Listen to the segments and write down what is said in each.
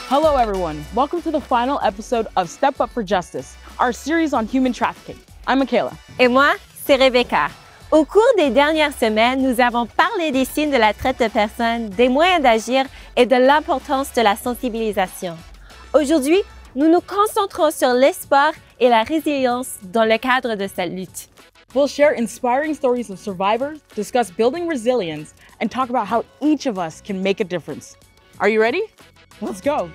Hello everyone, welcome to the final episode of Step Up for Justice, our series on human trafficking. I'm Michaela. Et moi, c'est Rebecca. Au cours des dernières semaines, nous avons parlé des signes de la traite de personnes, des moyens d'agir et de l'importance de la sensibilisation. Aujourd'hui, nous nous concentrons sur l'espoir et la résilience dans le cadre de cette lutte. We'll share inspiring stories of survivors, discuss building resilience, and talk about how each of us can make a difference. Are you ready? Let's go!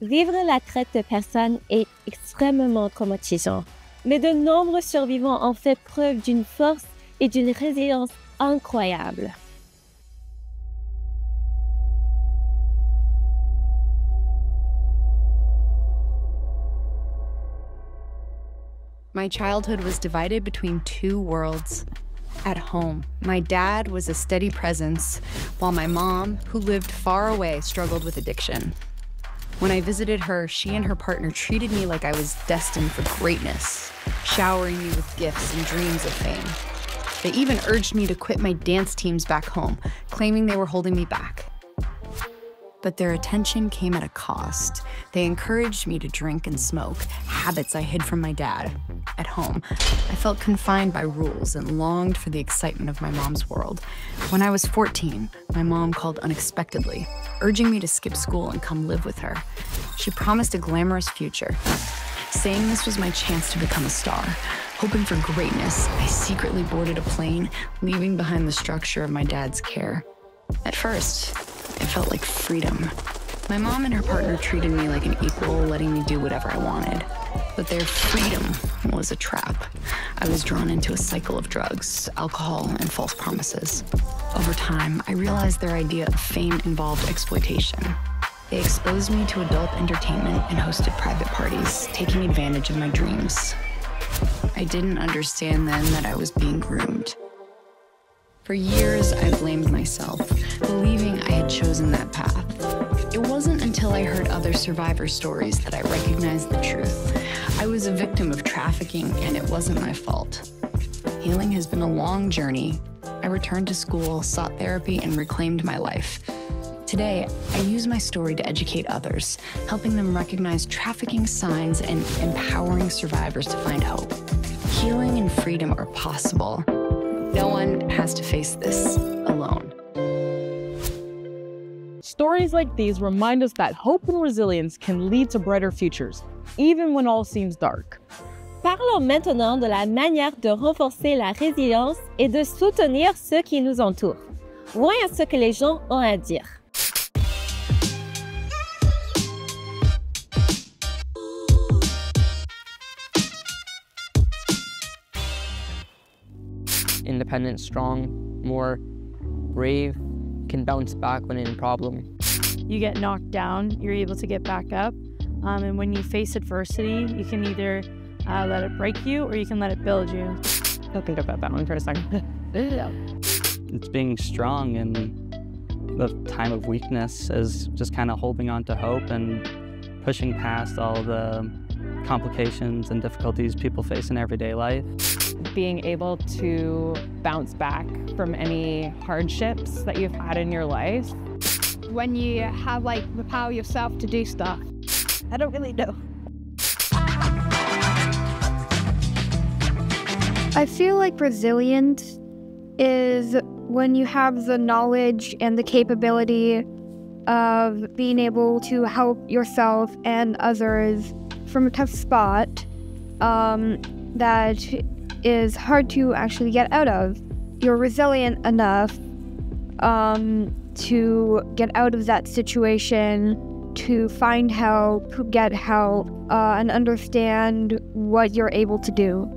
Vivre la traite de personnes est extrêmement traumatisant, mais de nombreux survivants ont fait preuve d'une force et d'une résilience incroyables. My childhood was divided between two worlds. At home, my dad was a steady presence, while my mom, who lived far away, struggled with addiction. When I visited her, she and her partner treated me like I was destined for greatness, showering me with gifts and dreams of fame. They even urged me to quit my dance teams back home, claiming they were holding me back. But their attention came at a cost. They encouraged me to drink and smoke, habits I hid from my dad. At home, I felt confined by rules and longed for the excitement of my mom's world. When I was 14, my mom called unexpectedly, urging me to skip school and come live with her. She promised a glamorous future, saying this was my chance to become a star. Hoping for greatness, I secretly boarded a plane, leaving behind the structure of my dad's care. At first, it felt like freedom. My mom and her partner treated me like an equal, letting me do whatever I wanted. But their freedom was a trap. I was drawn into a cycle of drugs, alcohol, and false promises. Over time, I realized their idea of fame involved exploitation. They exposed me to adult entertainment and hosted private parties, taking advantage of my dreams. I didn't understand then that I was being groomed. For years, I blamed myself, believing I had chosen that path. It wasn't until I heard other survivor stories that I recognized the truth. I was a victim of trafficking, and it wasn't my fault. Healing has been a long journey. I returned to school, sought therapy, and reclaimed my life. Today, I use my story to educate others, helping them recognize trafficking signs and empowering survivors to find hope. Healing and freedom are possible. No one has to face this alone. Stories like these remind us that hope and resilience can lead to brighter futures, even when all seems dark. Parlons maintenant de la manière de renforcer la résilience et de soutenir ceux qui nous entourent. Voyons ce que les gens ont à dire. Independent, strong, more brave, can bounce back when in a problem. You get knocked down, you're able to get back up. And when you face adversity, you can either let it break you or you can let it build you. I'll think about that one for a second. It's being strong in the time of weakness, is just kind of holding on to hope and pushing past all the complications and difficulties people face in everyday life. Being able to bounce back from any hardships that you've had in your life. When you have the power yourself to do stuff. I don't really know. I feel like resilience is when you have the knowledge and the capability of being able to help yourself and others from a tough spot that is hard to actually get out of. You're resilient enough to get out of that situation, to find help, get help, and understand what you're able to do.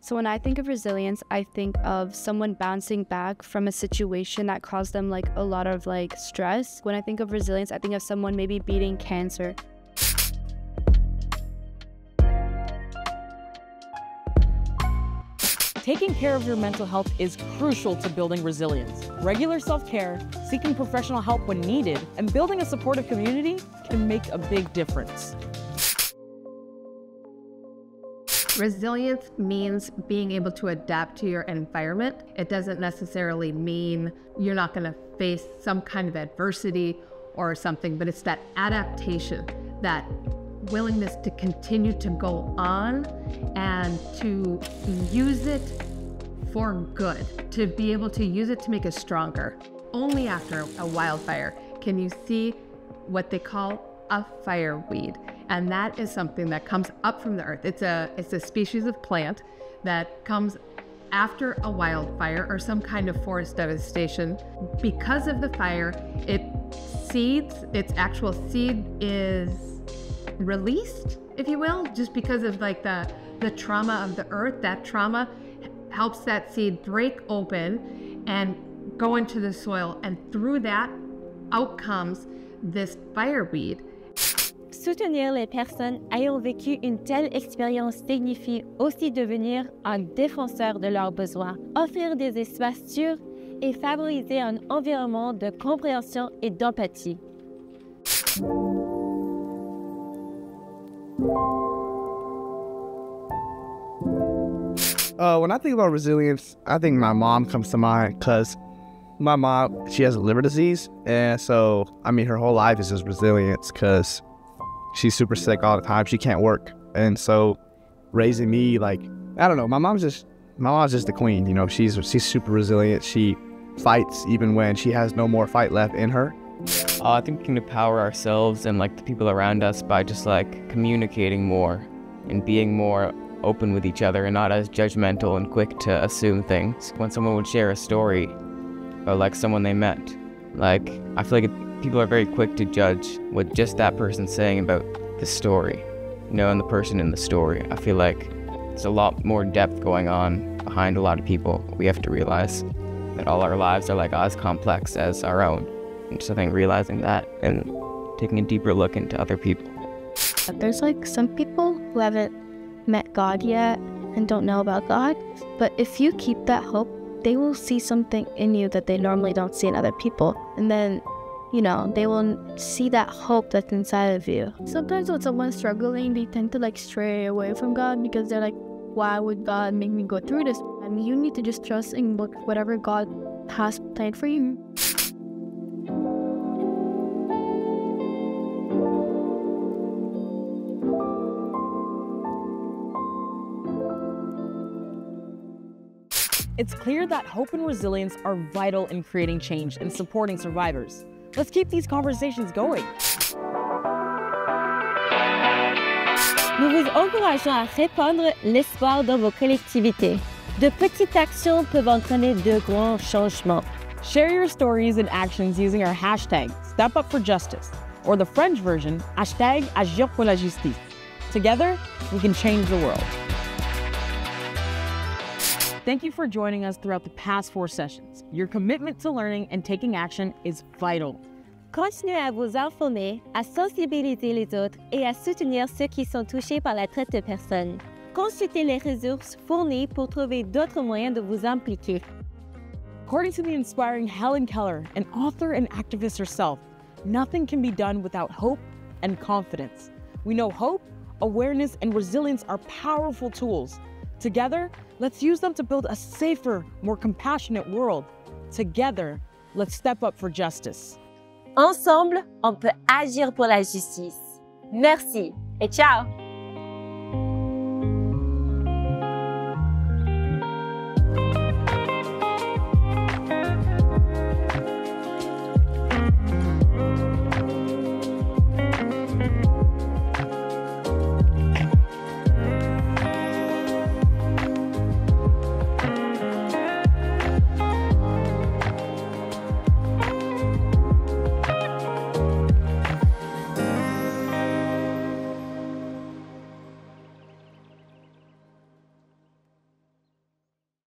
So when I think of resilience, I think of someone bouncing back from a situation that caused them a lot of stress. When I think of resilience, I think of someone maybe beating cancer. Taking care of your mental health is crucial to building resilience. Regular self-care, seeking professional help when needed, and building a supportive community can make a big difference. Resilience means being able to adapt to your environment. It doesn't necessarily mean you're not going to face some kind of adversity or something, but it's that adaptation, that willingness to continue to go on and to use it for good, to be able to use it to make us stronger. Only after a wildfire can you see what they call a fireweed. And that is something that comes up from the earth. It's a species of plant that comes after a wildfire or some kind of forest devastation. Because of the fire, its actual seed is released, if you will, just because of like the trauma of the earth. That trauma helps that seed break open and go into the soil, and through that out comes this fireweed. Soutenir les personnes ayant vécu une telle expérience signifie aussi devenir un défenseur de leurs besoins, offrir des espaces sûrs et favoriser un environnement de compréhension et d'empathie. When I think about resilience, I think my mom comes to mind, because my mom, she has a liver disease, and so, I mean, her whole life is just resilience, because she's super sick all the time. She can't work. And so raising me, like, I don't know, my mom's just the queen, you know. She's super resilient. She fights even when she has no more fight left in her. I think we can empower ourselves and like the people around us by just like communicating more and being more open with each other and not as judgmental and quick to assume things. When someone would share a story about like someone they met, like I feel like people are very quick to judge what just that person's saying about the story, you know, and the person in the story. I feel like there's a lot more depth going on behind a lot of people. We have to realize that all our lives are like as complex as our own. And so I think realizing that and taking a deeper look into other people. There's like some people who haven't met God yet and don't know about God, but if you keep that hope, they will see something in you that they normally don't see in other people. And then, you know, they will see that hope that's inside of you. Sometimes when someone's struggling, they tend to like stray away from God because they're like, why would God make me go through this? And you need to just trust in whatever God has planned for you. It's clear that hope and resilience are vital in creating change and supporting survivors. Let's keep these conversations going. Nous vous encourageons à répandre l'espoir dans vos collectivités. De petites actions peuvent entraîner de grands changements. Share your stories and actions using our hashtag #StepUpForJustice, or the French version, #AgirPourLaJustice. Together, we can change the world. Thank you for joining us throughout the past 4 sessions. Your commitment to learning and taking action is vital. Continuez à vous informer, à sensibiliser les autres et à soutenir ceux qui sont touchés par la traite de personnes. Consultez les ressources fournies pour trouver d'autres moyens de vous impliquer. According to the inspiring Helen Keller, an author and activist herself, nothing can be done without hope and confidence. We know hope, awareness, and resilience are powerful tools. Together, let's use them to build a safer, more compassionate world. Together, let's step up for justice. Ensemble, on peut agir pour la justice. Merci et ciao!